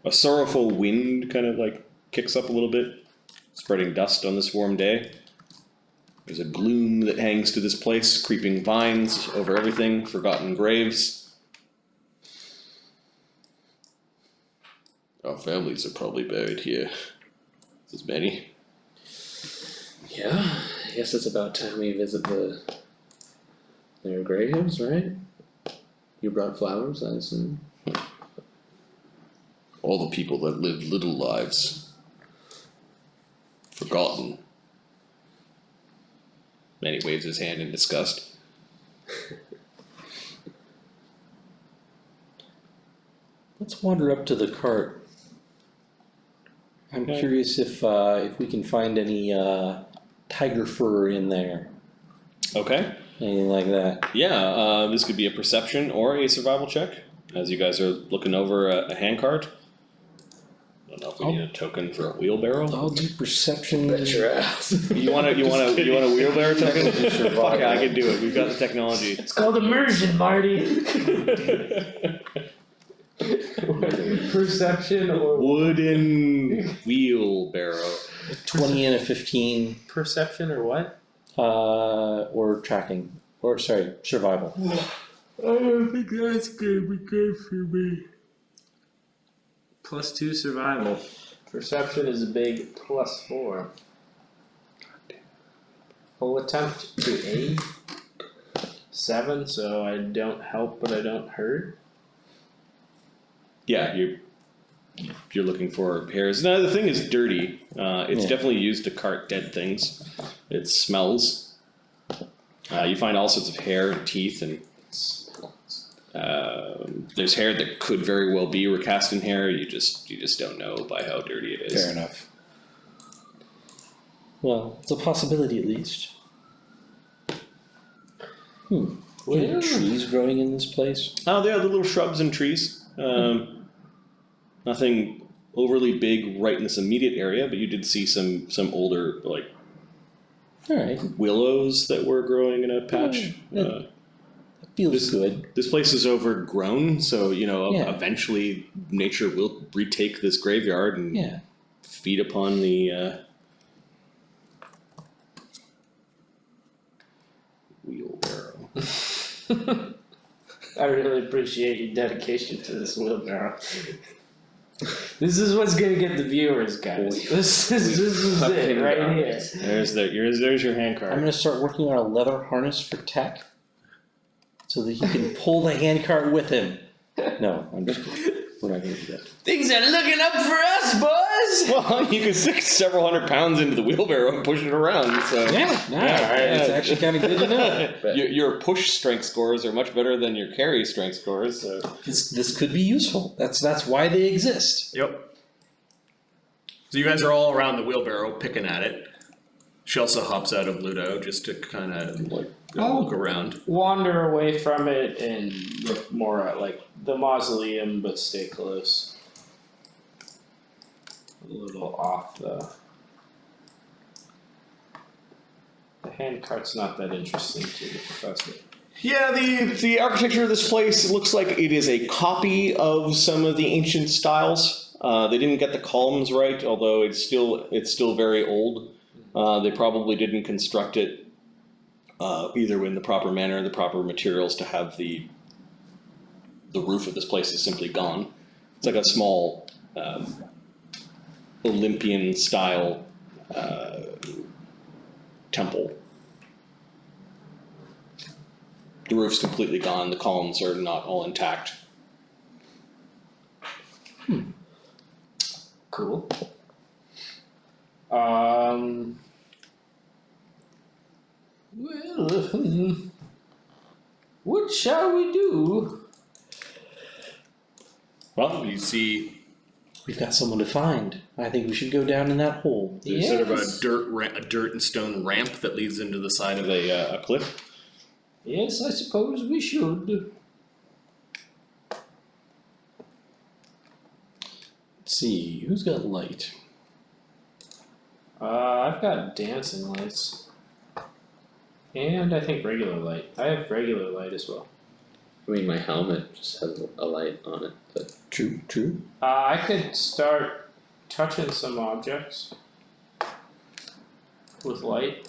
A sorrowful wind kind of like kicks up a little bit, spreading dust on this warm day. There's a gloom that hangs to this place, creeping vines over everything, forgotten graves. Our families are probably buried here. There's many. Yeah, I guess it's about time we visit their graves, right? You brought flowers, I assume. All the people that lived little lives. Forgotten. Manny waves his hand in disgust. Let's wander up to the cart. I'm curious if we can find any tiger fur in there. Okay. Anything like that. Yeah, this could be a perception or a survival check, as you guys are looking over a handcart. I don't know if we need a token for a wheelbarrow. I'll do perception. Bet your ass. You want a wheelbarrow token? Fuck yeah, I can do it. We've got the technology. It's called immersion, Marty. Perception or Wooden wheelbarrow. 20 and a 15. perception or what? Or tracking. Or, sorry, survival. I don't think that's gonna be good for me. +2 survival. Perception is a big +4. Full attempt to aid. 7, so I don't help but I don't hurt. Yeah, you're looking for hairs. Now the thing is dirty. It's definitely used to cart dead things. It smells. You find all sorts of hair and teeth, and there's hair that could very well be rakastan hair. You just don't know by how dirty it is. Fair enough. Well, it's a possibility at least. Any trees growing in this place? Oh, there are the little shrubs and trees. Nothing overly big right in this immediate area, but you did see some older like willows that were growing in a patch. That feels good. This place is overgrown, so eventually nature will retake this graveyard and feed upon the wheelbarrow. I really appreciate your dedication to this wheelbarrow. This is what's gonna get the viewers, guys. This is it right here. There's your handcart. I'm gonna start working on a leather harness for Tech, so that he can pull the handcart with him. No, I'm just kidding. We're not gonna do that. Things are looking up for us, boys. Well, you can stick several hundred pounds into the wheelbarrow and push it around. So It's actually kind of good to know. Your push strength scores are much better than your carry strength scores. So This could be useful. That's why they exist. Yep. So you guys are all around the wheelbarrow picking at it. She also hops out of Ludo just to kind of look around. Wander away from it and look more at like the mausoleum, but stay close. A little off the handcart's not that interesting to the professor. Yeah, the architecture of this place looks like it is a copy of some of the ancient styles. They didn't get the columns right, although it's still very old. They probably didn't construct it either in the proper manner, the proper materials to have the roof of this place is simply gone. It's like a small Olympian style temple. The roof's completely gone. The columns are not all intact. Cool. Well, what shall we do? Well, you see We've got someone to find. I think we should go down in that hole. there's sort of a dirt and stone ramp that leads into the side of a cliff. Yes, I suppose we should. Let's see, who's got light? I've got dancing lights. And I think regular light. I have regular light as well. I mean, my helmet just has a light on it, but True, true. I could start touching some objects with light.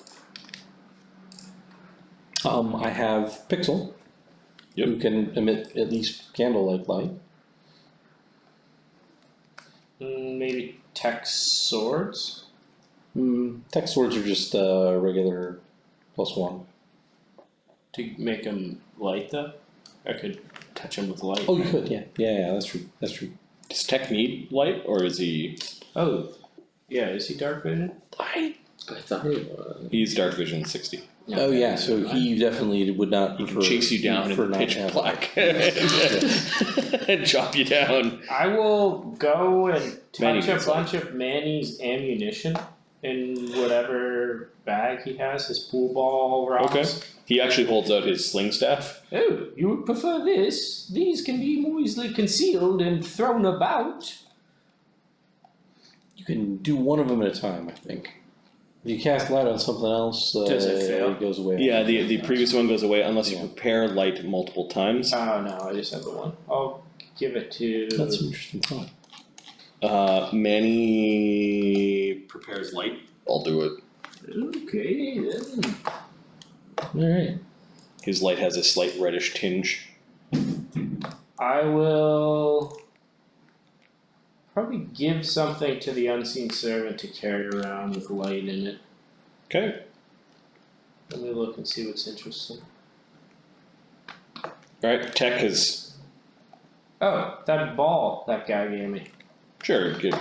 I have Pixel, who can emit at least candle-like light. Maybe tech swords. Tech swords are just regular +1. To make them light though? I could touch them with light. Oh, you could, yeah. Yeah, that's true. That's true. Does Tech need light, or is he? Oh, yeah, is he dark vision? I thought he was. He's dark vision 60. Oh yeah, so he definitely would not prefer. Chase you down prefer in not pitch to have black and chop you down. I will go and Manny touch a needs bunch of Manny's ammunition in whatever bag he has, his pool ball rocks. Okay. He actually holds out his sling staff. Oh, you would prefer this? These can be more easily concealed and thrown about. You can do one of them at a time, I think. If you cast light on something else, Does it fail? it goes away. Yeah, the previous one goes away unless you Yeah. prepare light multiple times. Oh no, I just have the one. I'll give it to. That's an interesting thought. Manny prepares light. I'll do it. Okay then. Alright. His light has a slight reddish tinge. I will probably give something to the unseen servant to carry around with light in it. Okay. Let me look and see what's interesting. Alright, Tech is Oh, that ball that guy gave me. sure, good.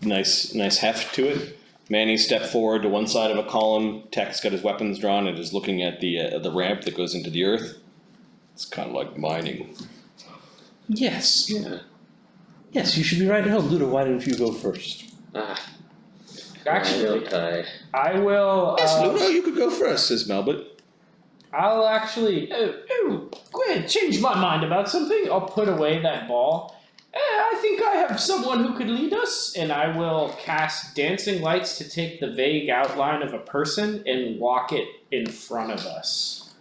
Nice heft to it. Manny stepped forward to one side of a column. Tech's got his weapons drawn and is looking at the ramp that goes into the earth. It's kind of like mining. Yes. Yeah. Yes, you should be right at home. Ludo, why don't you go first? Actually, I I will. Yes, no, you could go first, says Melbert. I'll actually. Go ahead, change my mind about something. I'll put away that ball. I think I have someone who could lead us, and I will cast dancing lights to take the vague outline of a person and walk it in front of us.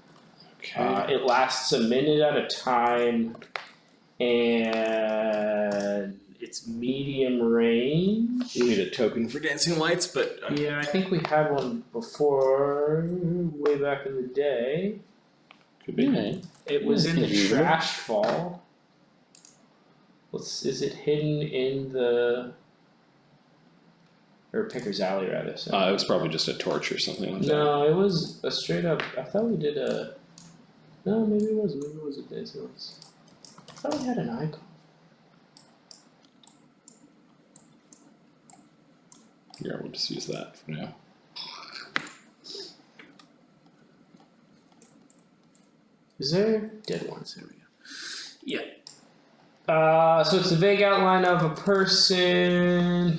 Okay. It lasts a minute at a time, and it's medium range. You need a token for dancing lights, but Yeah, I think we had one before, way back in the day. could be. Alright. It was in the Usual. Trashfall. Is it hidden in the... Or Picker's Alley, rather. So. It was probably just a torch or something like that. No, it was a straight up... I thought we did a... No, maybe it wasn't. Maybe it was a Daisy Lights. I thought we had an icon. Yeah, we'll just use that for now. Is there... Dead ones, there we go. Yeah. So it's the vague outline of a person,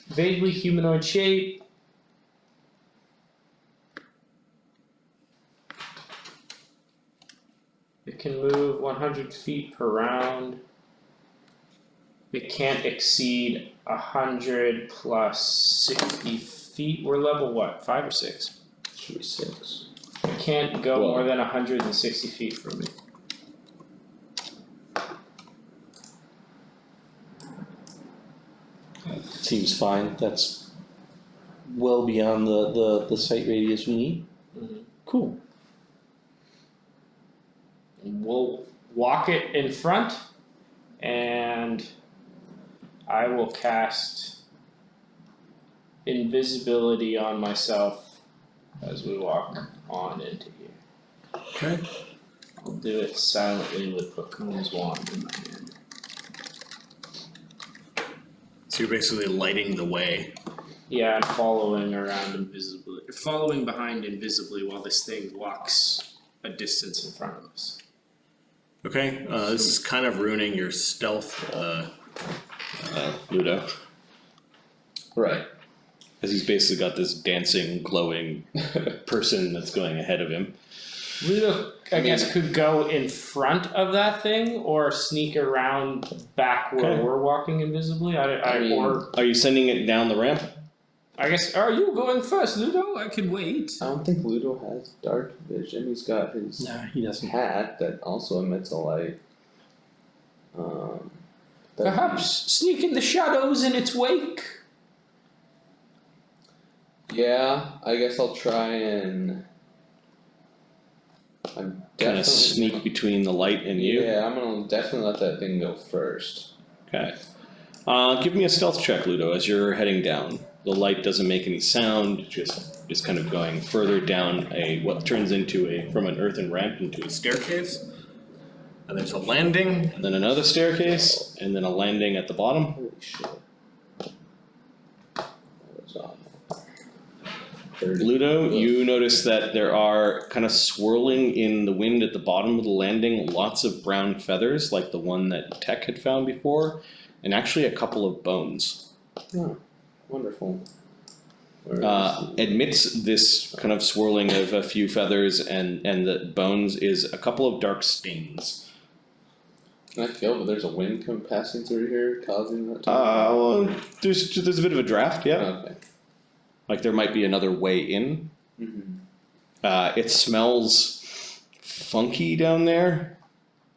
vaguely humanoid shape. It can move 100 feet per round. It can't exceed 100 plus 60 feet. We're level what? 5 or 6? Should be 6. It can't go Well- more than 160 feet from me. Seems fine. That's well beyond the sight radius we need. Mhm. Cool. We'll walk it in front, and I will cast invisibility on myself as we walk on into here. Okay. I'll do it silently with Pacoon's wand in my hand. So you're basically lighting the way. Yeah, I'm following around invisibly, following behind invisibly while this thing walks a distance in front of us. Okay, this is kind of ruining your stealth, Ludo. Right. Because he's basically got this dancing, glowing person that's going ahead of him. Ludo, I guess, could go in front of that thing or sneak around back where Okay. we're walking invisibly. I mean- Or Are you sending it down the ramp? I guess, are you going first, Ludo? I can wait. I don't think Ludo has dark vision. He's got his Nah, he doesn't. hat that also emits a light. that- Perhaps sneak in the shadows in its wake? Yeah, I guess I'll try and. I'm Kind of definitely. sneak between the light and you. Yeah, I'm gonna definitely let that thing go first. Okay. Give me a stealth check, Ludo, as you're heading down. The light doesn't make any sound, just is kind of going further down what turns into from an earthen ramp into a staircase. And there's a landing, and then another staircase, and then a landing at the bottom. Holy shit. That was awful. 30. Ludo, you notice that there are kind of swirling in the wind at the bottom of the landing lots of brown feathers, like the one that Tech had found before, and actually a couple of bones. Oh, wonderful. Amidst this kind of swirling of a few feathers and the bones is a couple of dark stains. Can I feel that there's a wind passing through here causing that to Well, there's a bit of a draft, yeah. Okay. Like there might be another way in. Mm-hmm. It smells funky down there,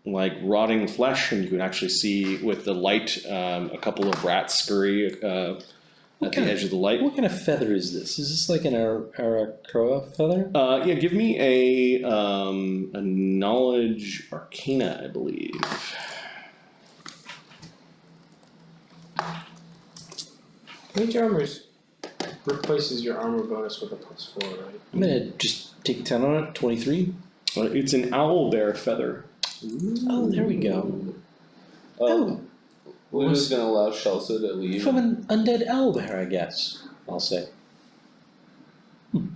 like rotting flesh, and you can actually see with the light a couple of rats scurry at the edge of the light. What kind of feather is this? Is this like an Aracroa feather? Yeah, give me a knowledge arcana, I believe. Mage armors replaces your armor bonus with a +4, right? I'm gonna just take 10 on it, 23. It's an owl bear feather. Oh, there we go. Oh. Ludo's gonna allow Shelsa to leave. From an undead owlbear, I guess, I'll say. I'm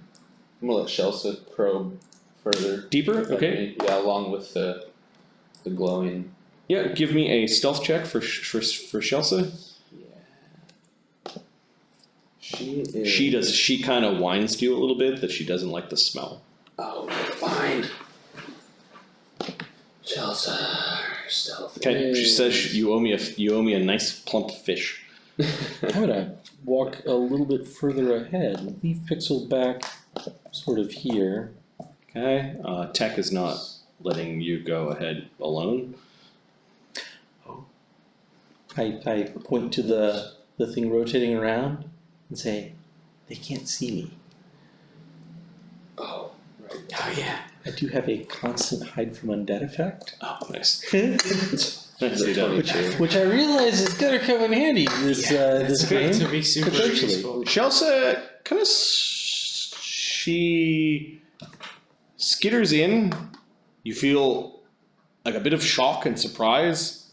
gonna let Shelsa probe further. Deeper? Okay. Yeah, along with the glowing. Yeah, give me a stealth check for Shelsa. She is. She kind of whines to you a little bit that she doesn't like the smell. Oh, fine. Shelsa, stealth. Okay, she says you owe me a nice plump fish. I'm gonna walk a little bit further ahead. Leave Pixel back sort of here. Okay, Tech is not letting you go ahead alone. I point to the thing rotating around and say, they can't see me. Oh, right. Oh yeah. I do have a constant hide from undead effect. Oh, nice. Nicely done. Which I realize is gonna come in handy this game. To be super potentially. useful. Shelsa kind of she skitters in. You feel like a bit of shock and surprise.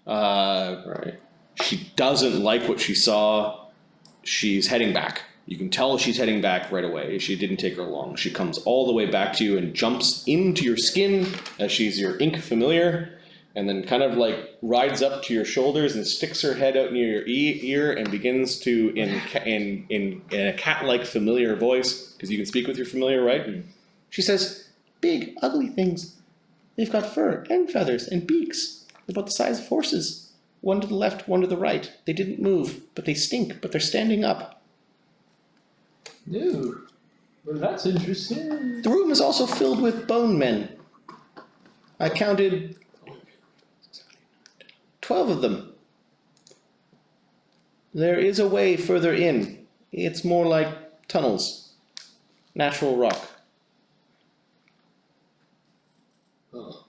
Right. She doesn't like what she saw. She's heading back. You can tell she's heading back right away. She didn't take her long. She comes all the way back to you and jumps into your skin as she's your ink familiar, and then kind of like rides up to your shoulders and sticks her head out near your ear and begins to, in a cat-like familiar voice, because you can speak with your familiar, right? Mm. She says, "Big, ugly things. They've got fur and feathers and beaks. They're about the size of horses. One to the left, one to the right. They didn't move, but they stink, but they're standing up. Ooh. Well, that's interesting. The room is also filled with bone men. I counted 12 of them. There is a way further in. It's more like tunnels. Natural rock." Oh.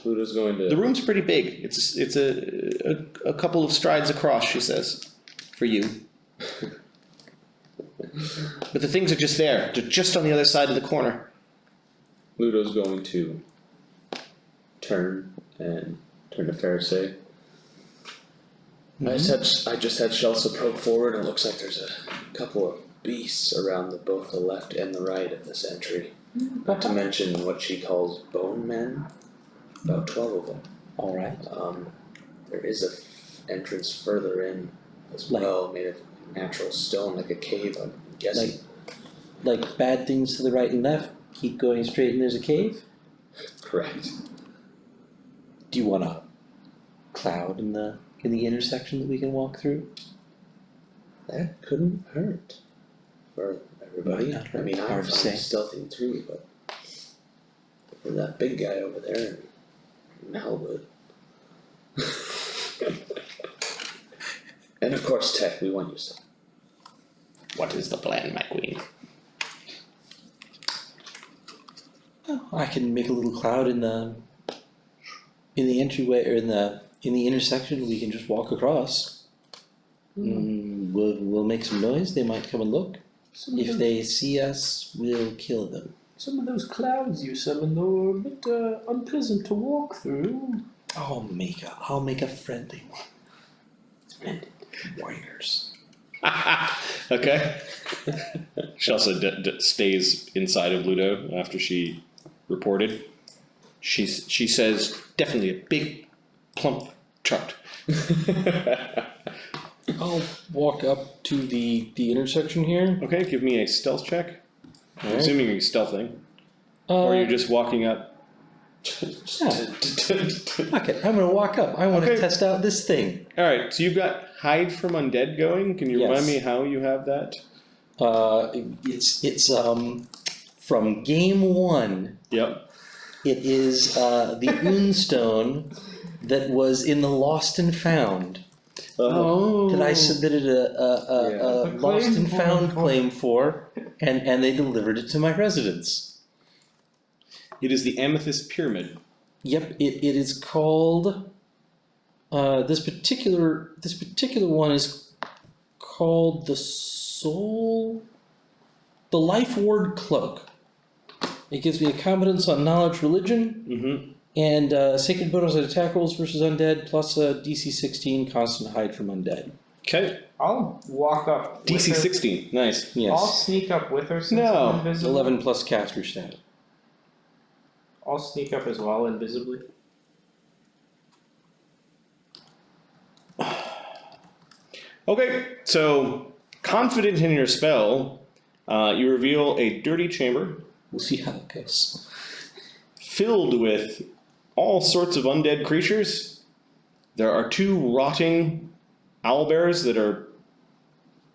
Ludo's going to. The room's pretty big. It's a couple of strides across, she says, for you. But the things are just there. They're just on the other side of the corner. Ludo's going to turn to Fereosae. I just had Shelsa probe forward, and it looks like there's a couple of beasts around both the left and the right of this entry. Not to mention what she calls bone men. About 12 of them. Alright. There is a entrance further in as well, made of natural stone, like a cave, I'm guessing. Like bad things to the right and left, keep going straight and there's a cave? Correct. Do you want a cloud in the intersection that we can walk through? That couldn't hurt for everybody. Might not I hurt. mean, I'm Hard to fine say. stealthing too, but for that big guy over there, now would. And of course, Tech, we want you some. What is the plan, my queen? I can make a little cloud in the entryway or in the intersection. We can just walk across. We'll make some noise. They might come and look. If they see us, we'll kill them. Some of those clouds you summoned are a bit unpleasant to walk through. I'll make a friendly one. Splendid. Warriors. Okay. She also stays inside of Ludo after she reported. She says, definitely a big, plump truck. I'll walk up to the intersection here. Okay, give me a stealth check. I'm Alright. assuming you're stealthing. Or you're just walking up. Okay, I'm gonna walk up. I want to Okay. test out this thing. Alright, so you've got hide from undead going. Can you Yes. remind me how you have that? It's from game 1. Yep. It is the Unstone that was in the Lost and Found Oh. that I submitted a A Lost claim and Found for. claim for, and they delivered it to my residence. It is the Amethyst Pyramid. Yep, it is called. This particular one is called the Life Ward Cloak. It gives me a competence on knowledge, religion, Mm-hmm. and sacred bonus at attack rolls versus undead, plus a DC 16 constant hide from undead. Okay. I'll walk up. with DC her. 16. Nice. Yes. I'll sneak up with her since No. I'm invisible. 11 plus caster stat. I'll sneak up as well invisibly. Okay, so confident in your spell, you reveal a dirty chamber We'll see how it goes. filled with all sorts of undead creatures. There are 2 rotting owlbears that are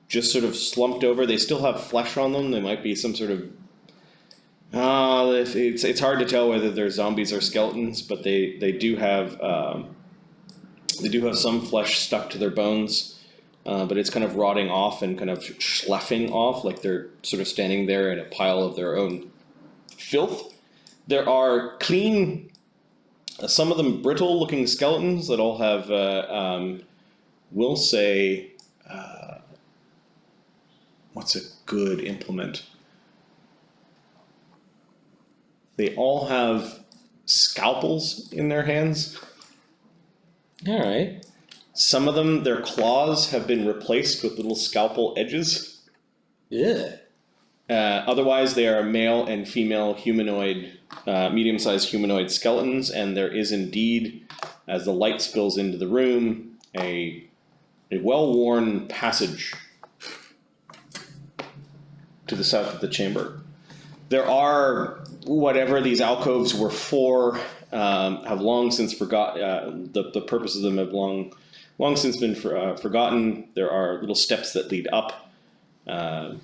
just sort of slumped over. They still have flesh on them. They might be some sort of... it's hard to tell whether they're zombies or skeletons, but they do have some flesh stuck to their bones. But it's kind of rotting off and kind of schloughing off, like they're sort of standing there in a pile of their own filth. There are clean, some of them brittle-looking skeletons that all have, we'll say, what's a good implement? They all have scalpels in their hands. Alright. Some of them, their claws have been replaced with little scalpel edges. Yeah. Otherwise, they are male and female humanoid, medium-sized humanoid skeletons, and there is indeed, as the light spills into the room, a well-worn passage to the south of the chamber. There are, whatever these alcoves were for, have long since forgotten, the purpose of them have long since been forgotten. There are little steps that lead up to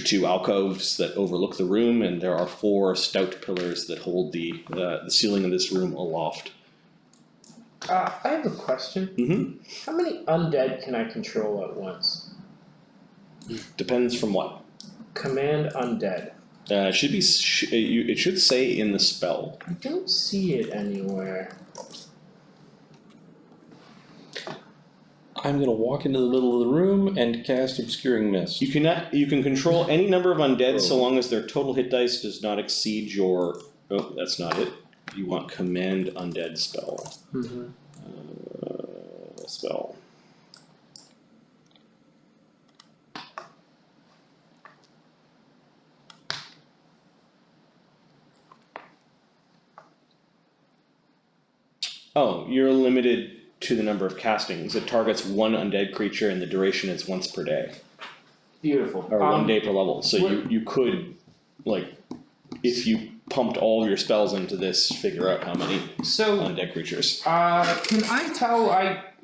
2 alcoves that overlook the room, and there are 4 stout pillars that hold the ceiling of this room aloft. I have a question. Mm-hmm. How many undead can I control at once? Depends from what. Command undead. It should say in the spell. I don't see it anywhere. I'm gonna walk into the middle of the room and cast Obscuring Mist. You can control any number of undead so long as their total hit dice does not exceed your. Oh, that's not it. You want command undead spell. Mm-hmm. Spell. Oh, you're limited to the number of castings. It targets 1 undead creature and the duration is once per day. Beautiful. Or 1 day per level. So what- you could, like, if you pumped all of your spells into this, figure out how many So, undead creatures. can I tell?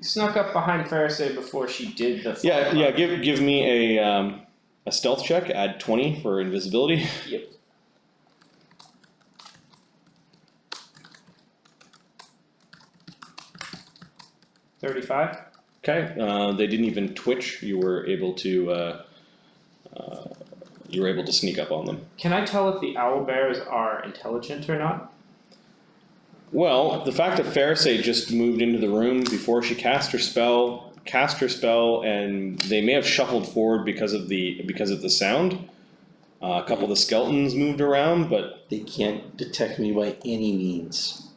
snuck up behind Fereosae before she did the. Yeah. Give me a stealth check. Add 20 for invisibility. Yep. $35. Okay. They didn't even twitch. You were able to. You were able to sneak up on them. Can I tell if the owlbears are intelligent or not? Well, the fact that Fereosae just moved into the room before she cast her spell, and they may have shuffled forward because of the sound. A couple of the skeletons moved around, but They can't detect me by any means.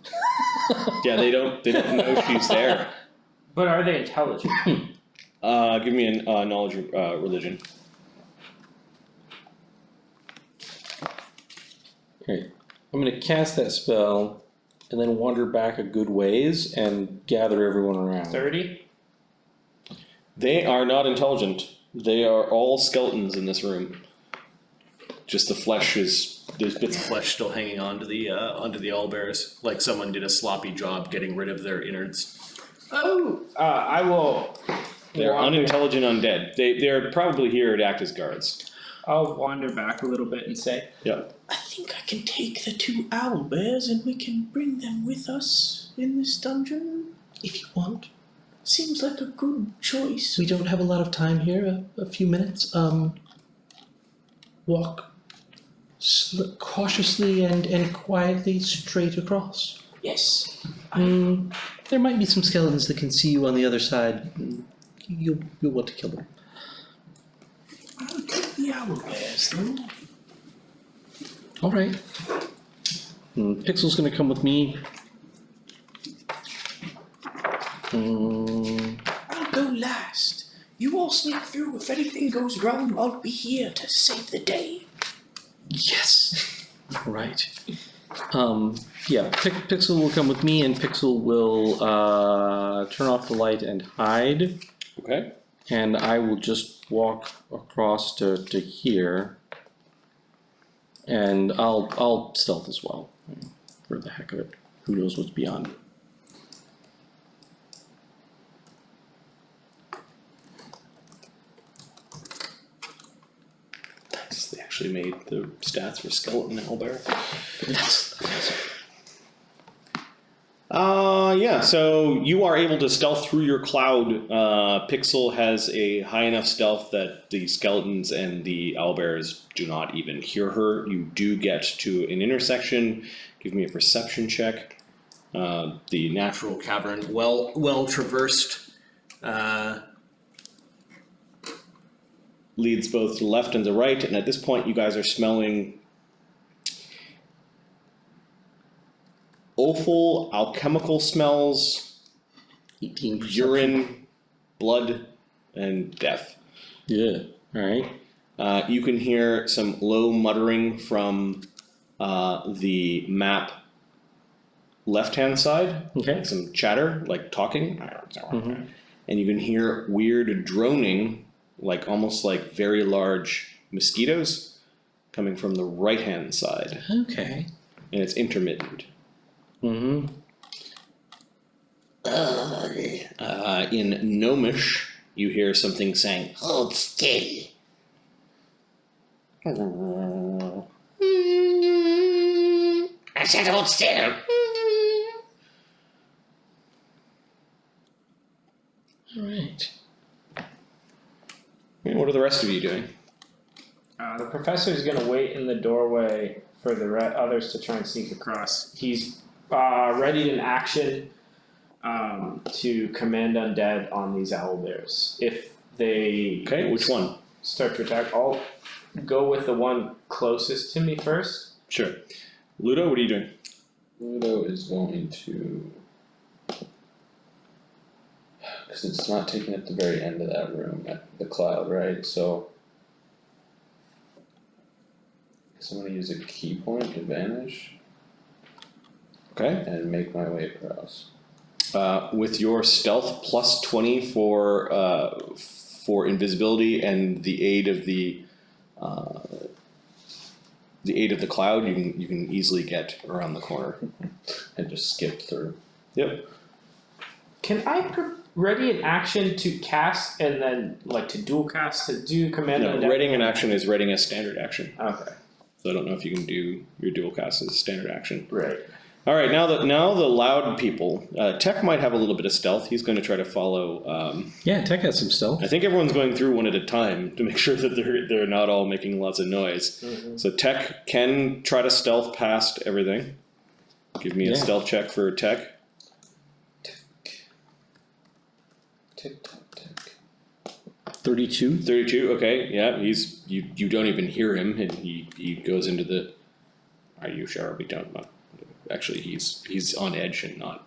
yeah, they don't know she's there. But are they intelligent? Give me a knowledge religion. Alright, I'm gonna cast that spell and then wander back a good ways and gather everyone around. 30? They are not intelligent. They are all skeletons in this room. Just the flesh is there's bits of flesh still hanging onto the owlbears, like someone did a sloppy job getting rid of their innards. Oh! I will. They're wander- unintelligent undead. They're probably here to act as guards. I'll wander back a little bit and say, Yeah. I think I can take the 2 owlbears and we can bring them with us in this dungeon, if you want. Seems like a good choice. We don't have a lot of time here, a few minutes. Walk cautiously and quietly straight across. Yes. There might be some skeletons that can see you on the other side. You'll want to kill them. I'll take the owlbears, though. Alright. Pixel's gonna come with me. I'll go last. You all sneak through. If anything goes wrong, I'll be here to save the day. Yes! Right. Yeah, Pixel will come with me and Pixel will turn off the light and hide. Okay. And I will just walk across to here. And I'll stealth as well. For the heck of it. Who knows what's beyond. Nice. They actually made the stats for skeleton owlbear. Yeah, so you are able to stealth through your cloud. Pixel has a high enough stealth that the skeletons and the owlbears do not even hear her. You do get to an intersection. Give me a perception check. The natural cavern, well traversed, leads both to the left and the right, and at this point you guys are smelling awful alchemical smells, 18%. urine, blood, and death. Yeah. Alright. You can hear some low muttering from the map left-hand side. Okay. Like some chatter, like talking. Mhm. And you can hear weird droning, like almost like very large mosquitoes coming from the right-hand side. Okay. And it's intermittent. Mm-hmm. In Gnomish, you hear something saying, "Hold still." I said hold still. Alright. What are the rest of you doing? the professor's gonna wait in the doorway for the others to try and sneak across. He's ready in action to command undead on these owlbears. If they Okay, which one? start to attack, I'll go with the one closest to me first. Sure. Ludo, what are you doing? Ludo is going to, because it's not taking up the very end of that room at the cloud, right? So I guess I'm going to use a key point to vanish Okay. and make my way across. With your stealth plus 20 for invisibility and the aid of the cloud, you can easily get around the corner. And just skip through. Yep. Can I ready in action to cast and then like to dual cast to do command? No, undead? readying an action is readying a standard action. Okay. So I don't know if you can do your dual cast as a standard action. Right. All right, now the loud people. Tech might have a little bit of stealth. He's going to try to follow. Yeah, Tech has some stealth. I think everyone's going through one at a time to make sure that they're not all making lots of noise. Mm-hmm. So Tech can try to stealth past everything. Give me a stealth check for Tech. Tick tock tick. 32. 32. Okay, yeah. You don't even hear him, and he goes into the. Are you sure we don't? Actually, he's on edge and not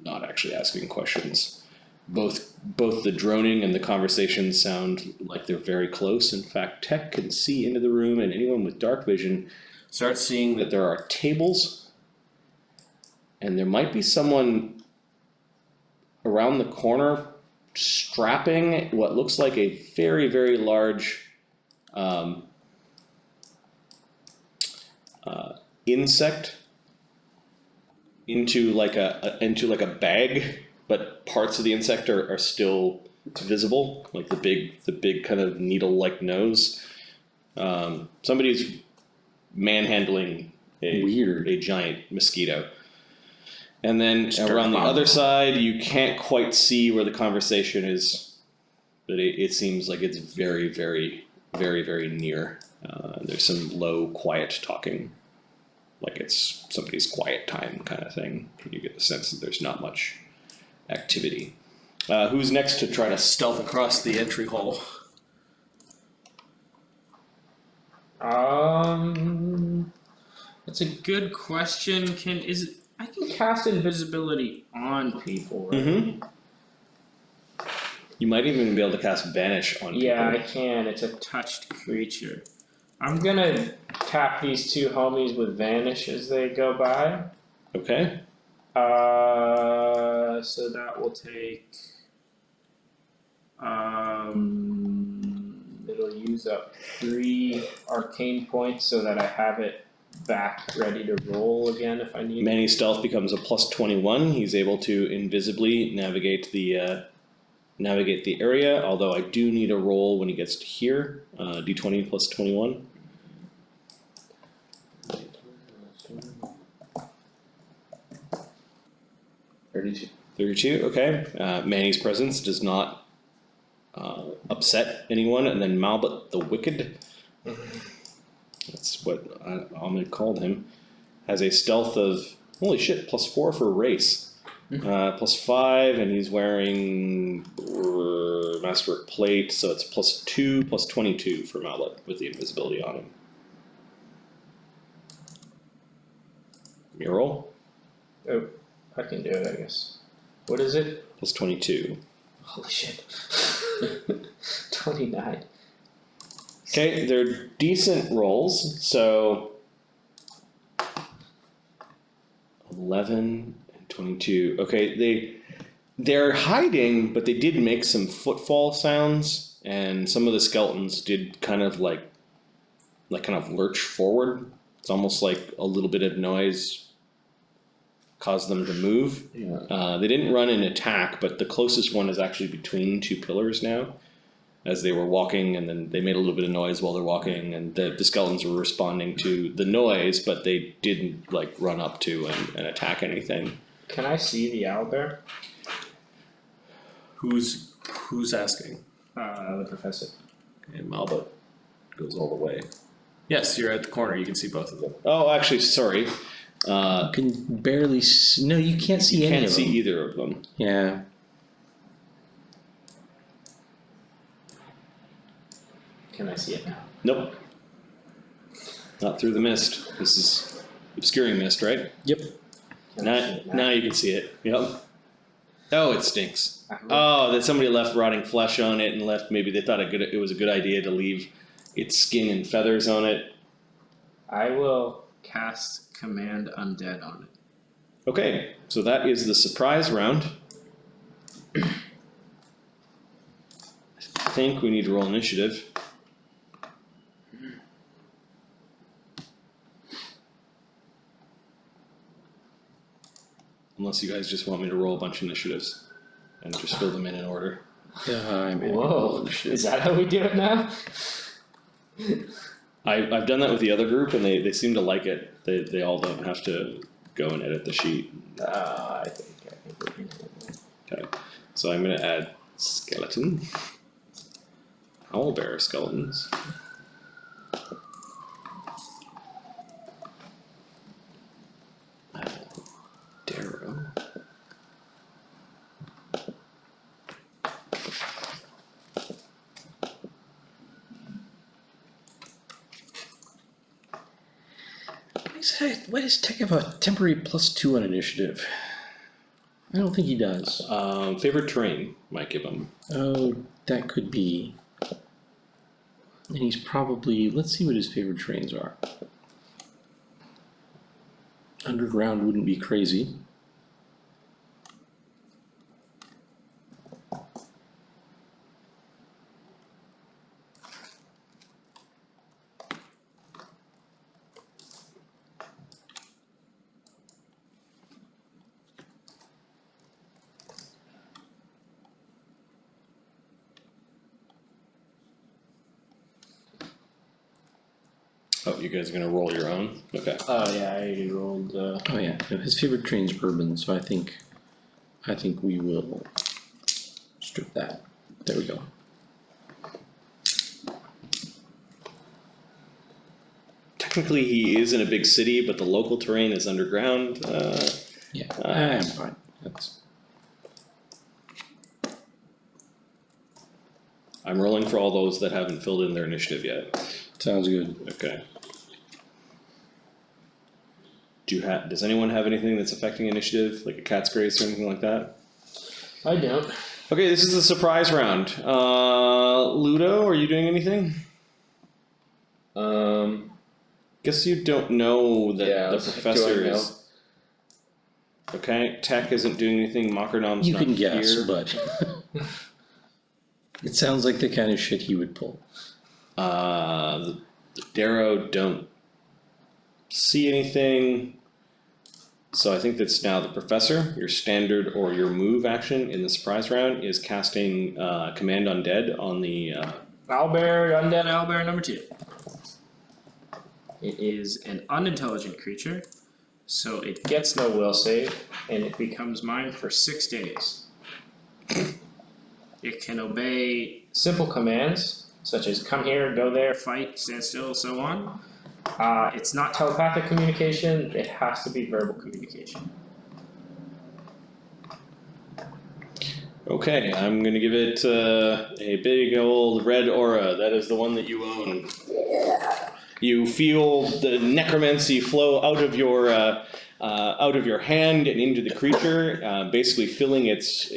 actually asking questions. Both the droning and the conversation sound like they're very close. In fact, Tech can see into the room, and anyone with dark vision starts seeing that there are tables, and there might be someone around the corner strapping what looks like a very, very large insect into like a bag, but parts of the insect are still visible, like the big kind of needle-like nose. Somebody's manhandling a giant mosquito. And then around the other side, you can't quite see where the conversation is, but it seems like it's very, very, very, very near. There's some low, quiet talking, like it's somebody's quiet time kind of thing. You get the sense that there's not much activity. Who's next to try to stealth across the entry hall? That's a good question. I can cast invisibility on people, right? Mm-hmm. You might even be able to cast Vanish on people. Yeah, I can. It's a touched creature. I'm gonna tap these two homies with Vanish as they go by. Okay. So that will take. It'll use up 3 arcane points so that I have it back ready to roll again if I need. Manny's stealth becomes a plus 21. He's able to invisibly navigate the area, although I do need a roll when he gets to here. D20 plus 21. $32, okay. Manny's presence does not upset anyone, and then Malbut the Wicked, that's what Ahmed called him, has a stealth of, holy shit, plus 4 for race. Plus 5, and he's wearing Masterwork plate, so it's plus 2, plus 22 for Malbut with the invisibility on him. Your roll? Oh, I can do it, I guess. What is it? Plus 22. Holy shit. 29. Okay, they're decent rolls, so 11 and 22. Okay, they're hiding, but they did make some footfall sounds, and some of the skeletons did kind of like lurch forward. It's almost like a little bit of noise caused them to move. Yeah. They didn't run an attack, but the closest one is actually between 2 pillars now, as they were walking, and then they made a little bit of noise while they're walking, and the skeletons were responding to the noise, but they didn't like run up to and attack anything. Can I see the owlbear? Who's asking? The professor. Okay, Malbut goes all the way. Yes, you're at the corner. You can see both of them. Oh, actually, sorry. You can barely no, you can't see any Can't of see them. either of them. Yeah. Can I see it now? Nope. Not through the mist. This is obscuring mist, right? Yep. Can I see it Now you can see it. Yep. Oh, it stinks. Oh, that somebody left rotting flesh on it, and left. Maybe they thought it was a good idea to leave its skin and feathers on it. I will cast Command Undead on it. Okay, so that is the surprise round. I think we need to roll initiative. Unless you guys just want me to roll a bunch of initiatives. and just fill them in order. I'm in. Whoa, is that how we do it now? I've done that with the other group, and they seem to like it. They all don't have to go and edit the sheet. I think we can. Okay, so I'm going to add skeleton, owlbear skeletons. Darrow. Why does Tech have a temporary +2 on initiative? I don't think he does. Favorite terrain might give him. Oh, that could be. And he's probably. Let's see what his favorite terrains are. Underground wouldn't be crazy. Oh, you guys are gonna roll your own? Okay. Oh yeah, I already rolled. Oh yeah, no, his favorite terrain's urban, so I think we will strip that. There we go. Technically, he is in a big city, but the local terrain is underground. Yeah, I'm fine. I'm rolling for all those that haven't filled in their initiative yet. Sounds good. Okay. Does anyone have anything that's affecting initiative, like a cat's grace or anything like that? I don't. Okay, this is the surprise round. Ludo, are you doing anything? Guess you don't know that the professor is. Okay, Tech isn't doing anything. Mockernom's You not can guess, here. but it sounds like the kind of shit he would pull. The Darrow don't see anything. So I think that's now the professor. Your standard or your move action in the surprise round is casting Command Undead on the. Owlbear, undead owlbear number 2. It is an unintelligent creature, so it gets no will save, and it becomes mine for 6 days. It can obey simple commands, such as come here, go there, fight, stand still, so on. It's not telepathic communication, it has to be verbal communication. Okay, I'm gonna give it a big old red aura. That is the one that you own. You feel the necromancy flow out of your hand and into the creature, basically filling its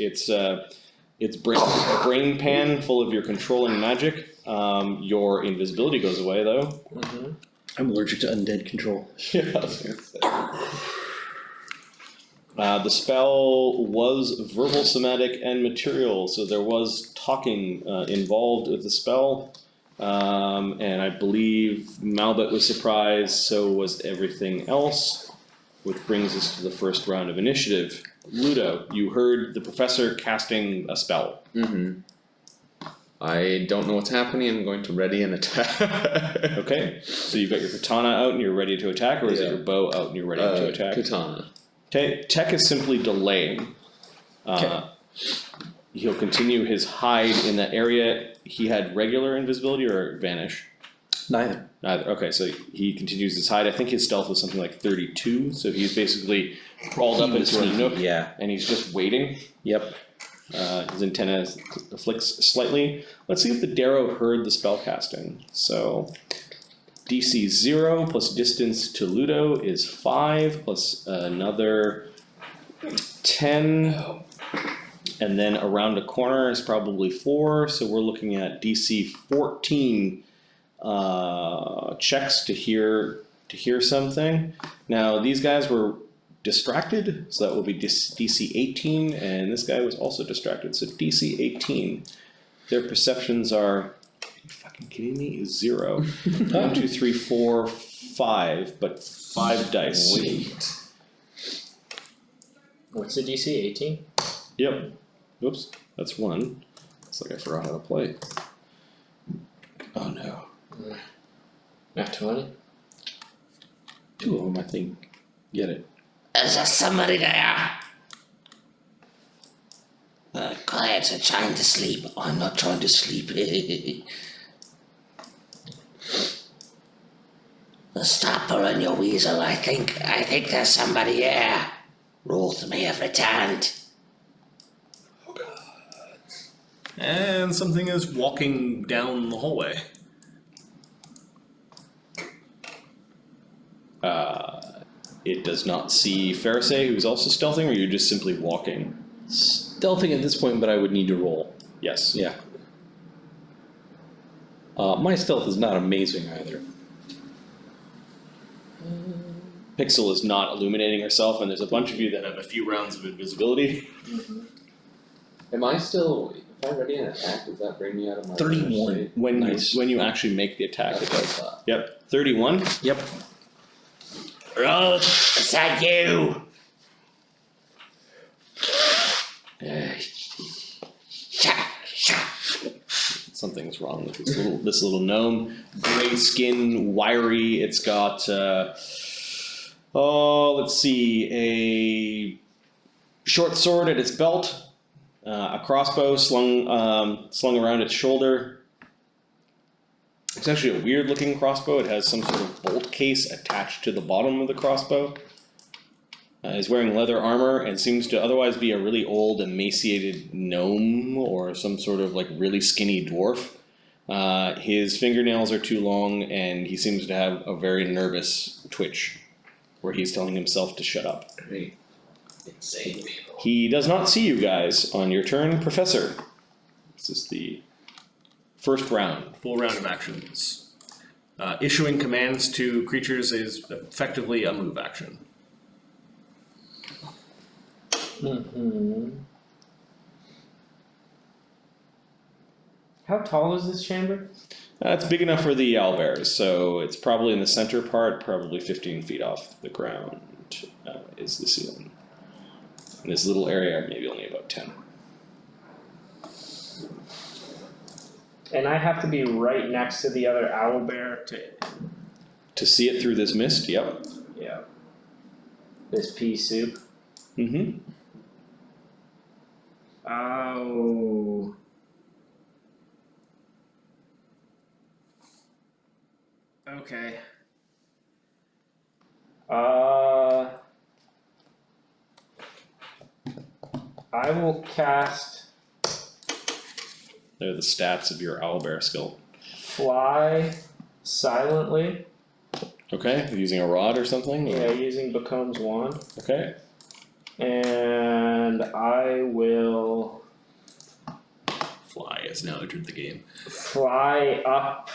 brain pan full of your controlling magic. Your invisibility goes away though. Mm-hmm. I'm allergic to undead control. Yeah, I was gonna say. The spell was verbal, somatic, and material, so there was talking involved with the spell. And I believe Malbet was surprised, so was everything else, which brings us to the first round of initiative. Ludo, you heard the professor casting a spell. Mm-hmm. I don't know what's happening. I'm going to ready an attack. Okay, so you've got your katana out and you're ready to attack, or is it your bow out and you're ready to attack? Katana. Okay, Tech is simply delaying. He'll continue his hide in that area. He had regular invisibility or vanish? Neither. Neither. Okay, so he continues his hide. I think his stealth was something like 32, so he's basically crawled up into a nook, Yeah. and he's just waiting. Yep. His antenna flicks slightly. Let's see if the Darrow heard the spell casting. So DC 0 plus distance to Ludo is 5 plus another 10. And then around a corner is probably 4. So we're looking at DC 14 checks to hear something. Now these guys were distracted, so that will be DC 18, and this guy was also distracted, so DC 18. Their perceptions are, are you fucking kidding me? 0. 1, 2, 3, 4, 5, but 5 dice. Wait. What's the DC, 18? Yep. Oops, that's one. Looks like I forgot how to play. Oh no. Not 20? 2 of them, I think, get it. Is there somebody there? Quiet, I'm trying to sleep. I'm not trying to sleep. Stop pulling your weasel, I think there's somebody here. Rolth may have returned. And something is walking down the hallway. It does not see Fereosae, who's also stealthing, or you're just simply walking? Stealthing at this point, but I would need to roll. Yes. Yeah. My stealth is not amazing either. Pixel is not illuminating herself, and there's a bunch of you that have a few rounds of invisibility. Am I still? If I ready an attack, does that bring me out of my 31. state? When Nice. when you actually make the attack, it That's what I does. thought. Yep. 31. Yep. Rolth, is that you? Something's wrong with this little gnome. Gray skin, wiry. It's got let's see, a short sword at its belt, a crossbow slung around its shoulder. It's actually a weird looking crossbow. It has some sort of bolt case attached to the bottom of the crossbow. He's wearing leather armor and seems to otherwise be a really old, emaciated gnome or some sort of like really skinny dwarf. His fingernails are too long and he seems to have a very nervous twitch where he's telling himself to shut up. Great. Insane people. He does not see you guys on your turn, Professor. This is the first round. Full round of actions. Issuing commands to creatures is effectively a move action. How tall is this chamber? It's big enough for the owlbears, so it's probably in the center part, probably 15 feet off the ground is the ceiling. And this little area, maybe only about 10. And I have to be right next to the other owlbear To see it through this mist, yep. yeah. This pea soup. Mm-hmm. Oh. Okay. I will cast They're the stats of your owlbear skill. Fly silently. Okay, using a rod or something? Or- Yeah, using Bacomb's wand. Okay. And I will Fly has now entered the game. fly up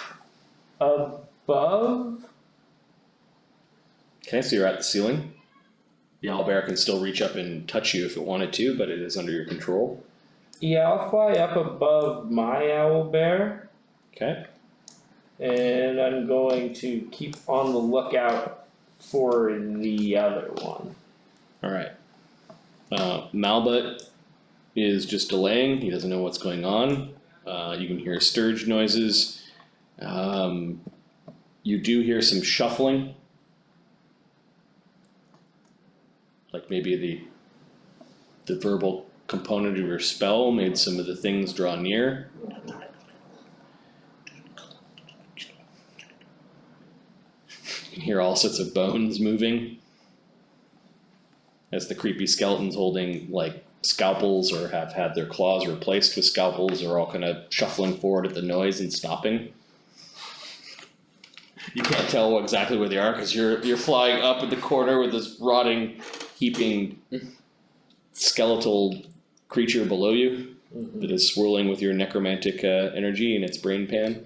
above. Okay, so you're at the ceiling. The owlbear can still reach up and touch you if it wanted to, but it is under your control. Yeah, I'll fly up above my owlbear. Okay. And I'm going to keep on the lookout for the other one. Alright. Malbut is just delaying. He doesn't know what's going on. You can hear sturge noises. You do hear some shuffling. Like maybe the verbal component of your spell made some of the things draw near. You can hear all sorts of bones moving as the creepy skeletons holding like scalpels or have had their claws replaced with scalpels are all kind of shuffling forward at the noise and stopping. You can't tell exactly where they are because you're flying up in the corner with this rotting, heaping skeletal creature below you that is swirling with your necromantic energy in its brain pan.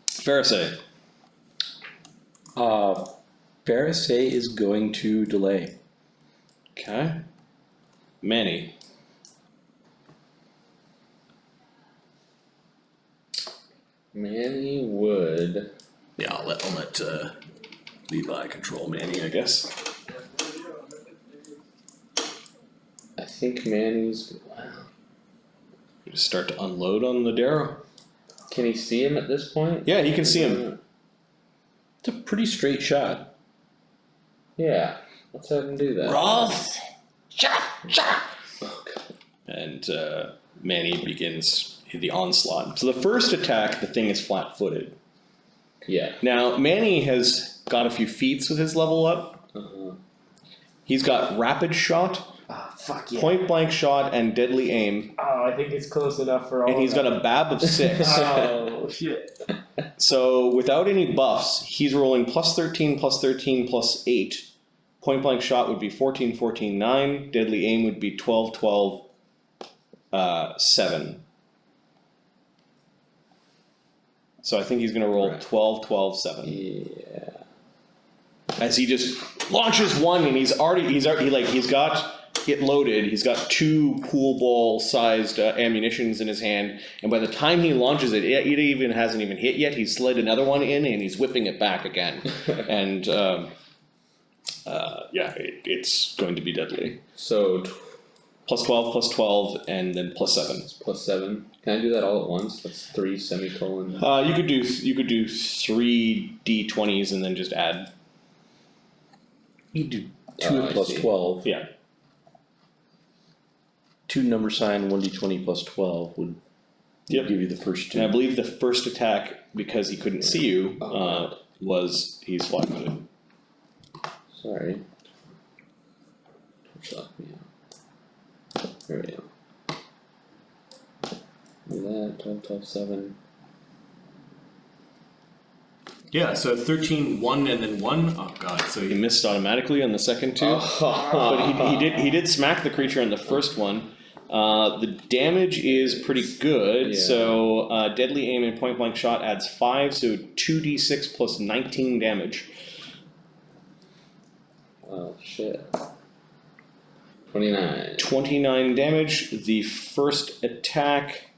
Fereosae. Fereosae is going to delay. Okay. Manny. Manny would. Yeah, I'll let Levi control Manny, I guess. think Manny's. Wow. You just start to unload on the Darrow. Can he see him at this point? Yeah, you can see him. It's a pretty straight shot. Yeah, let's have him do that. Rolth! Shut! And Manny begins the onslaught. So the first attack, the thing is flat-footed. Yeah. Now, Manny has got a few feats with his level up. He's got rapid shot, Oh, fuck yeah. point blank shot, and deadly aim. Oh, I think it's close enough for all And he's got a BAB of 6. Oh, shit. So without any buffs, he's rolling plus 13, plus 13, plus 8. Point blank shot would be 14, 14, 9. Deadly aim would be 12, 12, 7. So I think he's going to roll 12, 12, 7. Yeah. As he just launches one, and he's got it loaded. He's got 2 pool ball sized ammunitions in his hand, and by the time he launches it, it even hasn't even hit yet. He's slid another one in, and he's whipping it back again. And it's going to be deadly. So Plus 12, and then plus 7. plus 7. Can I do that all at once? That's 3 semicolon. You could do 3 d20s and then just add. You do 2 I plus see. 12. Yeah. 2 number sign, 1d20 plus 12 would Yep. give you the first 2. And I believe the first attack, because he couldn't see you, was he's flat-footed. Sorry. Shut me out. There we go. Do that, 12, 12, 7. Yeah, so 13, 1, and then 1. Oh god, so He he missed automatically on the second 2, but he did smack the creature on the first one. The damage is pretty good, Yeah. so deadly aim and point blank shot adds 5, so 2d6 plus 19 damage. Oh shit. 29. 29 damage. The first attack,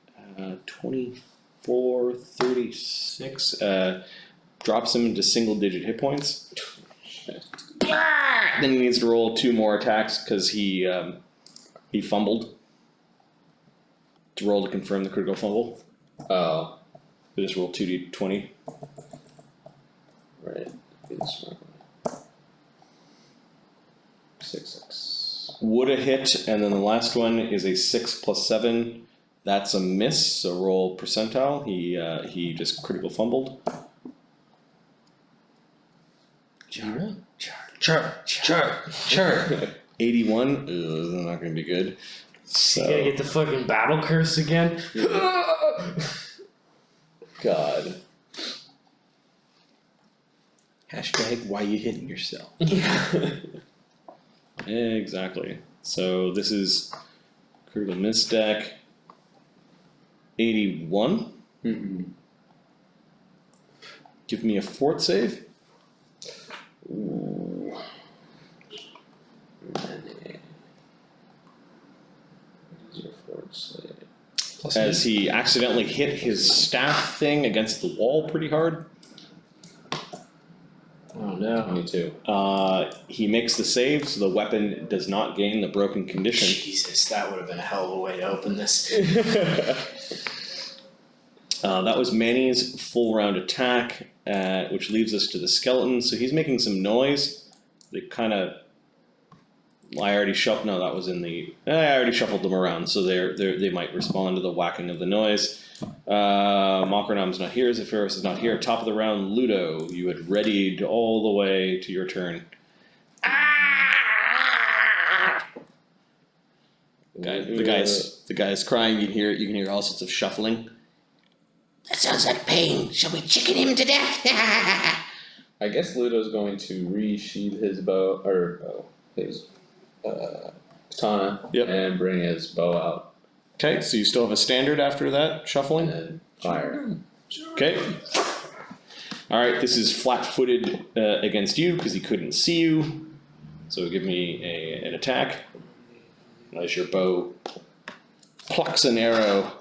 24, 36, drops him into single digit hit points. Shit. Then he needs to roll 2 more attacks because he fumbled. To roll to confirm the critical fumble. Oh, So just roll 2d20. right. Be the smart one. 6, 6. Would a hit, and then the last one is a 6 plus 7. That's a miss, so roll percentile. He just critical fumbled. Sure. 81. Ugh, that's not going to be good. So, You gotta get the fucking battle curse again. God. Hashtag why you hitting yourself. Exactly. So this is critical miss deck. 81. Mm-hmm. Give me a fort save. Ooh. Your fort save. Plus As he accidentally hit his staff thing against the wall pretty hard. Oh no. 22. He makes the save, so the weapon does not gain the broken condition. Jesus, that would have been a hell of a way to open this. That was Manny's full round attack, which leaves us to the skeleton. So he's making some noise. They kind of. I already shuffled. No, that was in the. I already shuffled them around, so they might respond to the whacking of the noise. Mokranam's not here. Zephyros is not here. Top of the round, Ludo. You had readied all the way to your turn. The guy's crying. You can hear it. You can hear all sorts of shuffling. That sounds like pain. Shall we chicken him to death? I guess Ludo's going to re-sheath his bow, or his katana, Yep. and bring his bow out Okay, so you still have a standard after that shuffling. and then fire. Okay. All right. This is flat-footed against you because he couldn't see you. So give me an attack. As your bow plucks an arrow.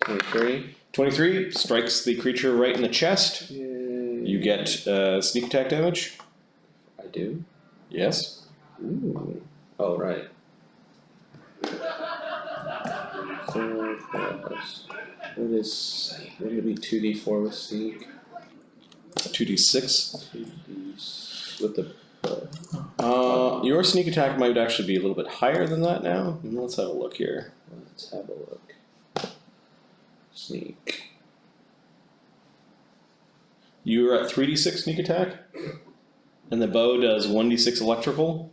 23. 23 strikes the creature right in the chest. You get sneak attack damage. I do. Yes. Ooh. Oh, right. 4 plus. What would it be? 2d4 with sneak? 2d6. 2d with the. Your sneak attack might actually be a little bit higher than that now. Let's have a look here. Let's have a look. Sneak. You're at 3d6 sneak attack, and the bow does 1d6 electrical,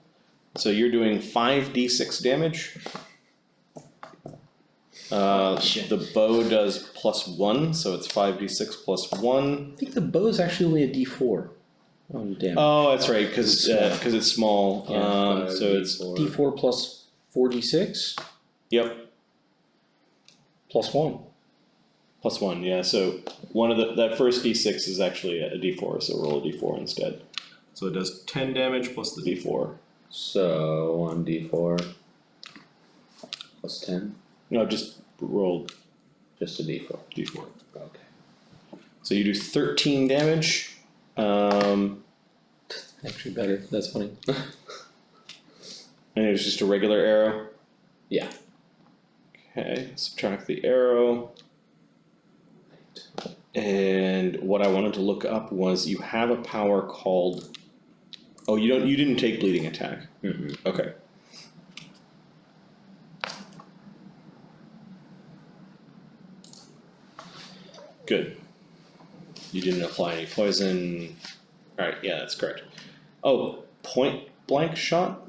so you're doing 5d6 damage. The bow does +1, so it's 5d6 +1. I think the bow is actually only a D4 on damage. Oh, that's right, because it's small. Yeah, So it's D4 plus 4d6 yep, plus 1. +1. Yeah, so that first d6 is actually a d4, so roll a d4 instead. So it does 10 damage plus the d4. So 1d4 plus 10. No, just roll Just a d4. d4. Okay. So you do 13 damage. Actually better, that's funny. And it's just a regular arrow. Yeah. Okay, subtract the arrow. And what I wanted to look up was you have a power called. Oh, you didn't take bleeding attack. Mm-hmm. Okay. Good. You didn't apply any poison. Alright, yeah, that's correct. Oh, point blank shot?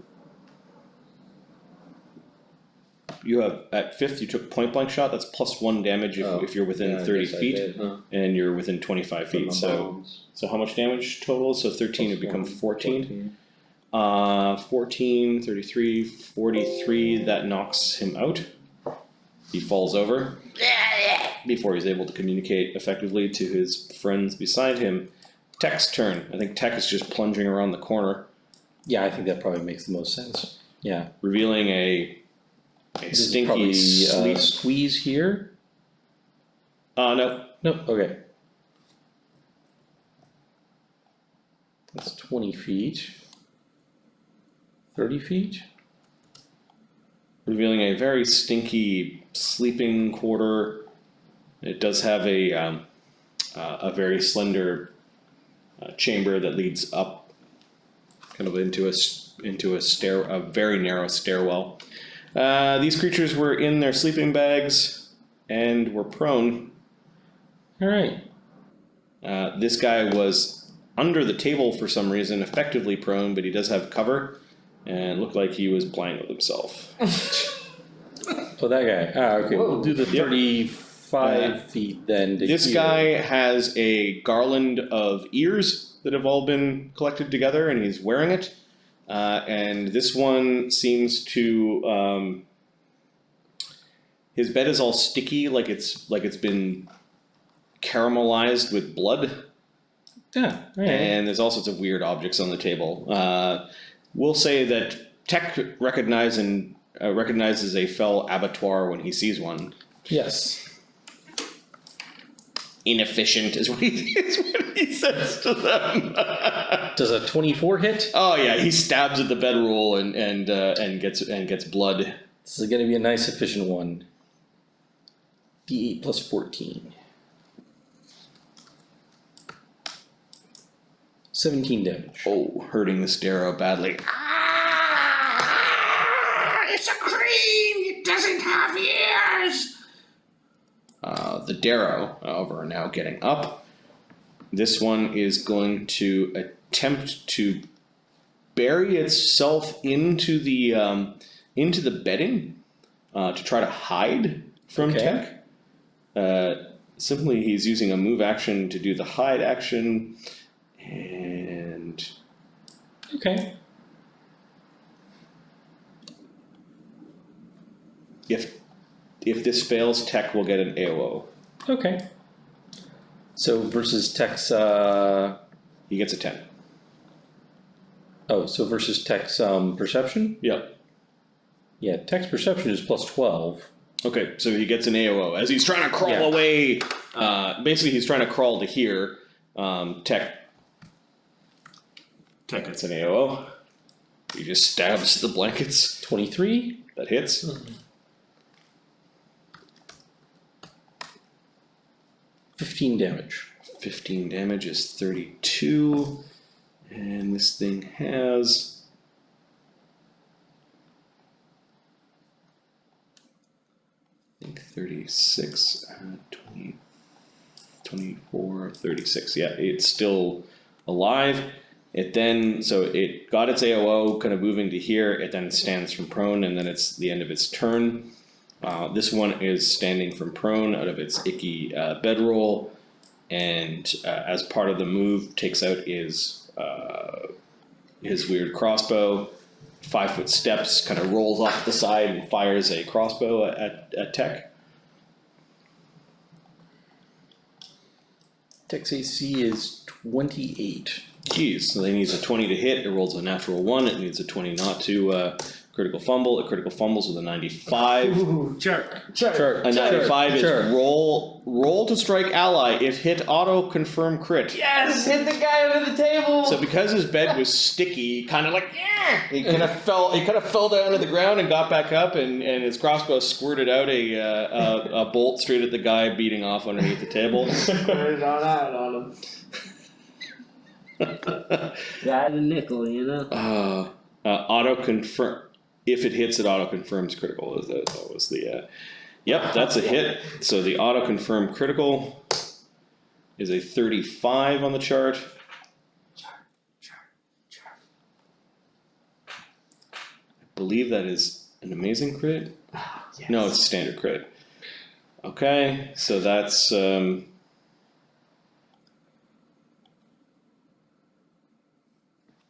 You have, at 5th, you took point blank shot, that's +1 damage if you're within 30 feet, and you're within 25 feet, so how much damage total? So 13 would become 14. 14, 33, 43, that knocks him out. He falls over before he's able to communicate effectively to his friends beside him. Tech's turn. I think Tech is just plunging around the corner. Yeah, I think that probably makes the most sense. Yeah. Revealing a This is stinky probably, sleep. squeeze here. No. No, okay. That's 20 feet. 30 feet? Revealing a very stinky sleeping quarter. It does have a very slender chamber that leads up, kind of into a very narrow stairwell. These creatures were in their sleeping bags and were prone. Alright. This guy was under the table for some reason, effectively prone, but he does have cover, and looked like he was playing with himself. Oh, that guy. Okay, we'll do the 35 feet then. To This here. guy has a garland of ears that have all been collected together, and he's wearing it. And this one seems to his bed is all sticky, like it's been caramelized with blood. Yeah, alright. And there's all sorts of weird objects on the table. We'll say that Tech recognizes a fell abattoir when he sees one. Yes. Inefficient is what he says to them. Does a 24 hit? Oh yeah, he stabs at the bedroll and gets blood. This is going to be a nice efficient one. D8 plus 14. 17 damage. Oh, hurting the Darrow badly. It's a cream! It doesn't have ears! The Darrow, however, now getting up. This one is going to attempt to bury itself into the bedding to try to hide from Okay. Tech. Simply, he's using a move action to do the hide action, and Okay. if this fails, Tech will get an AOO. Okay. So versus Tech's, He gets a 10. so versus Tech's perception? Yep. Yeah, Tech's perception is plus 12. Okay, so he gets an AOO. As he's trying to crawl Yeah. away, basically he's trying to crawl to here. Tech gets an AOO. He just stabs the blankets. 23. That hits. 15 damage. 15 damage is 32. And this thing has... I think 36, 20, 24, 36. Yeah, it's still alive. It then, so it got its AOO kind of moving to here. It then stands from prone, and then it's the end of its turn. This one is standing from prone out of its icky bedroll, and as part of the move, takes out his weird crossbow. 5 foot steps, kind of rolls off the side and fires a crossbow at Tech. Tech's AC is 28. Jeez, so they needs a 20 to hit. It rolls a natural 1. It needs a 20 not to critical fumble. It critical fumbles with a 95. Ooh, jerk. A 95 is roll to strike ally. If hit, auto confirm crit. Yes, hit the guy under the table. So because his bed was sticky, kind of like he kind of fell down to the ground and got back up, and his crossbow squirted out a bolt straight at the guy beating off underneath the table. Squirted on out on him. Got a nickel, you know. Auto confirm. If it hits, it auto confirms critical. That was the. Yep, that's a hit. So the auto confirm critical is a 35 on the chart. I believe that is an amazing crit. Yes. No, it's a standard crit. Okay, so that's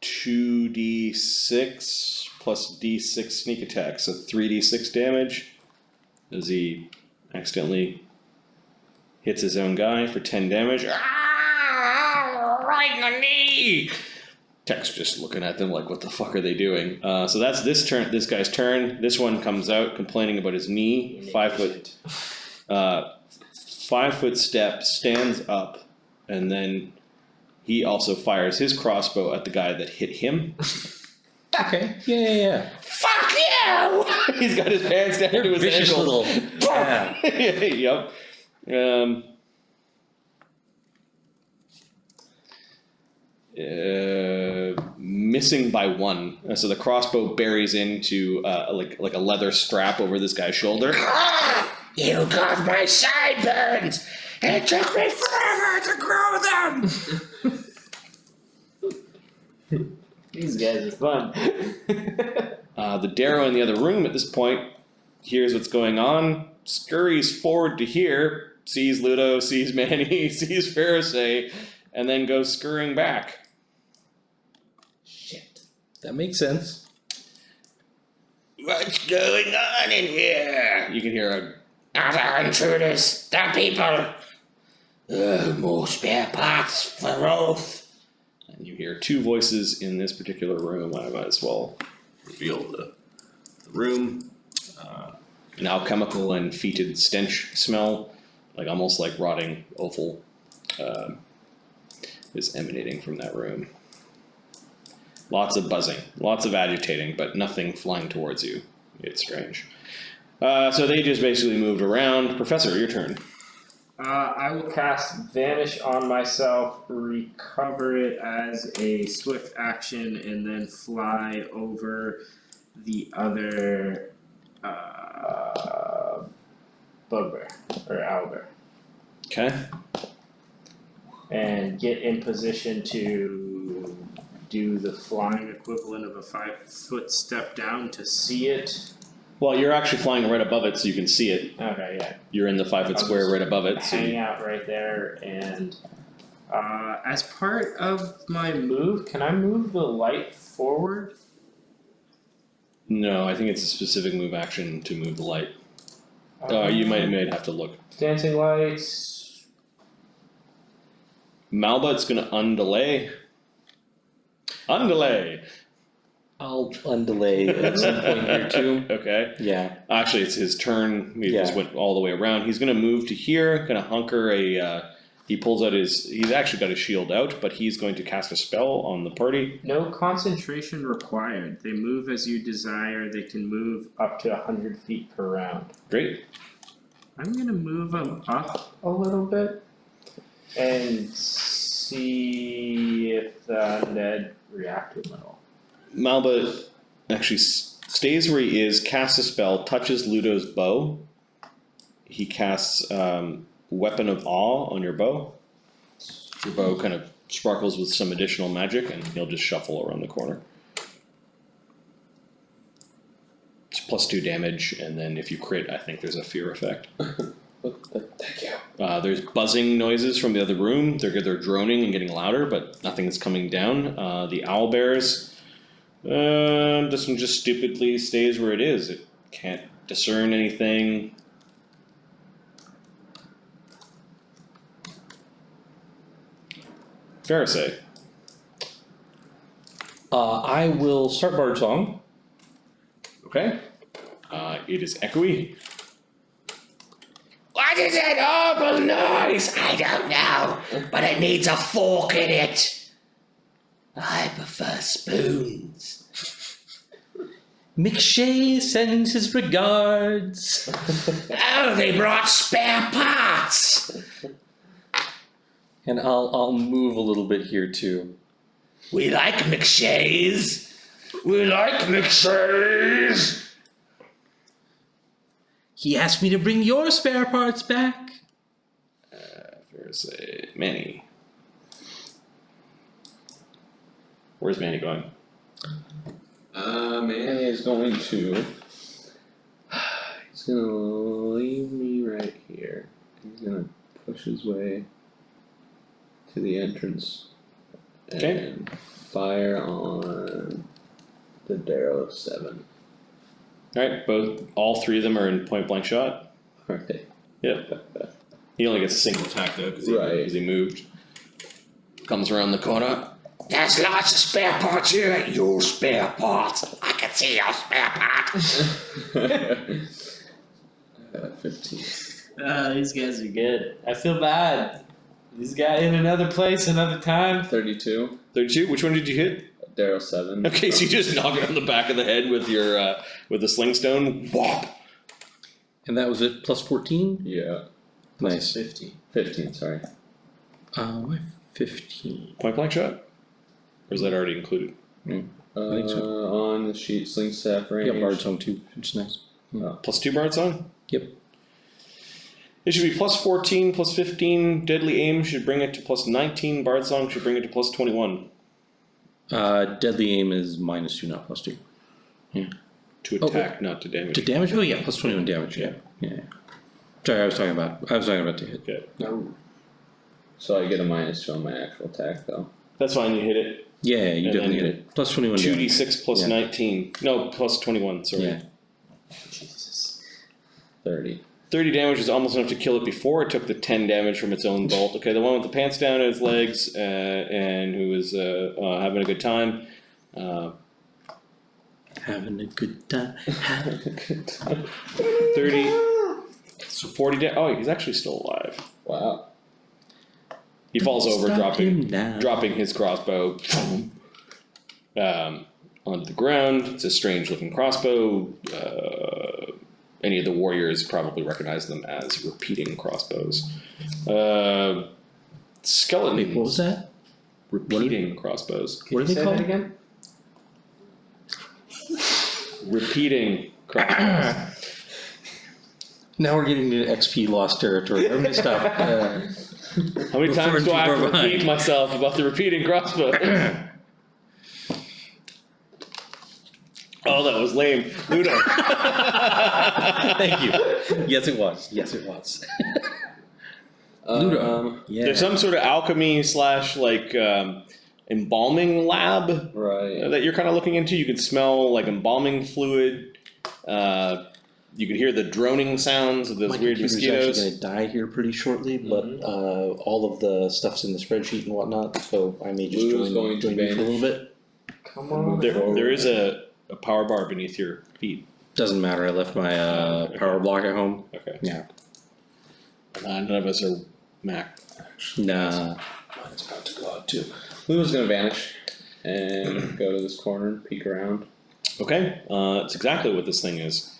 2d6 plus d6 sneak attack, so 3d6 damage as he accidentally hits his own guy for 10 damage. Right in the knee! Tech's just looking at them like, what the fuck are they doing? So that's this guy's turn. This one comes out complaining about his knee. 5 foot 5 foot step, stands up, and then he also fires his crossbow at the guy that hit him. Okay. Yeah. Fuck you! He's got his pants down to his Vicious ankle. little. Yeah. Yep. Missing by 1. So the crossbow buries into like a leather strap over this guy's shoulder. You got my sideburns! It took me forever to grow them! These guys are fun. The Darrow in the other room at this point hears what's going on, scurries forward to here, sees Ludo, sees Manny, sees Fereosae, and then goes scurrying back. Shit. That makes sense. What's going on in here? You can hear Other intruders, stop people! More spare parts for Rolth. and you hear 2 voices in this particular room. I might as well reveal the room. An alchemical and fetid stench smell, like almost like rotting offal, is emanating from that room. Lots of buzzing, lots of agitating, but nothing flying towards you. It's strange. So they just basically moved around. Professor, your turn. I will cast Vanish on myself, recover it as a swift action, and then fly over the other bugbear or owlbear, Okay. and get in position to do the flying equivalent of a 5 foot step down to see it. Well, you're actually flying right above it, so you can see it. Okay, yeah. You're in the 5 foot I'll square just right above it. So Hang out right there, and as part of my move, can I move the light forward? no, I think it's a specific move action to move the light. You might have to look. Dancing lights. Malbut's gonna undelay. Undelay! I'll undelay at some point here too. Okay. Yeah. Actually, it's his turn. He Yeah. just went all the way around. He's gonna move to here, gonna hunker a He pulls out he's actually got his shield out, but he's going to cast a spell on the party. No concentration required. They move as you desire. They can move up to 100 feet per round. Great. I'm gonna move them up a little bit and see if the undead react to them at all. Malba actually stays where he is, casts a spell, touches Ludo's bow. He casts Weapon of Awe on your bow. Your bow kind of sparkles with some additional magic, and he'll just shuffle around the corner. It's +2 damage, and then if you crit, I think there's a fear effect. Thank you. There's buzzing noises from the other room. They're droning and getting louder, but nothing is coming down. The owlbears, this one just stupidly stays where it is. It can't discern anything. Fereosae. I will start Bard Song. Okay. It is echoey. What is that horrible noise? I don't know, but it needs a fork in it. I prefer spoons. McShay sends his regards. Oh, they brought spare parts. And I'll move a little bit here too. We like McShays. We like McShays. He asked me to bring your spare parts back. Fereosae. Manny. Where's Manny going? Manny is going to. He's gonna leave me right here. He's gonna push his way to the entrance and Okay. fire on the Darrow 7. Alright, all three of them are in point blank shot. Right. Yep. He only gets a single attack though, because Right. he moved. Comes around the corner. There's lots of spare parts here. Your spare parts. I can see your spare part. 15. These guys are good. I feel bad. These guys in another place, another time. 32. 32? Which one did you hit? Darrow 7. Okay, so you just knock it on the back of the head with your with the sling stone. Whop! And that was it, +14? Yeah. Nice. 15, sorry. My 15. Point blank shot? Or is that already included? I think so. On the sheet, sling staff range. Yeah, Bard Song too, which is nice. +2 Bard Song? Yep. It should be +14, +15. Deadly Aim should bring it to +19. Bard Song should bring it to +21. Deadly Aim is -2, not +2. To attack, not to damage. To damage? Oh yeah, +21 damage, yeah. Sorry, I was talking about to hit. Okay. No. So I get a -2 on my actual attack, though. That's fine, you hit it. Yeah, you And definitely then hit it. +21 damage. 2d6 plus Yeah. 19. No, +21, sorry. Yeah. Jesus. 30. 30 damage is almost enough to kill it before it took the 10 damage from its own bolt. Okay, the one with the pants down its legs and who was having a good time. Having a good time. Having a good time. 30. So 40 damage. Oh, he's actually still alive. Wow. He falls over, Stop him now. dropping his crossbow onto the ground. It's a strange looking crossbow. Any of the warriors probably recognize them as repeating crossbows. Skeletons. Wait, what was that? Repeating crossbows. What are they Say called? that again? Repeating crossbows. Now we're getting into XP lost territory. I'm gonna stop. How many times do I have to Before repeat myself about the repeating crossbow? Oh, that was lame. Ludo. Thank you. Yes, it was. Yes, it was. Ludo. Yeah. There's some sort of alchemy slash like embalming lab Right. that you're kind of looking into. You could smell like embalming fluid. You could hear the droning sounds of those My weird computer's mosquitoes. actually going to die here pretty shortly, but all of the stuff's in the spreadsheet and whatnot, so I may just Ludo's going join to you for a little vanish. bit. Come on. There is a power bar beneath your feet. Doesn't matter. I left my power block at home. Okay. Yeah. None of us are Mac. Nah. Mine's about to go out too. Ludo's gonna vanish and go to this corner and peek around. Okay, that's exactly what this thing is.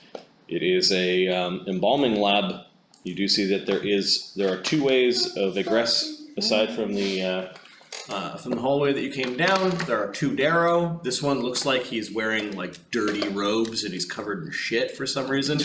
It is a embalming lab. You do see that there are two ways of egress aside from the. From the hallway that you came down, there are two Darrow. This one looks like he's wearing like dirty robes and he's covered in shit for some reason.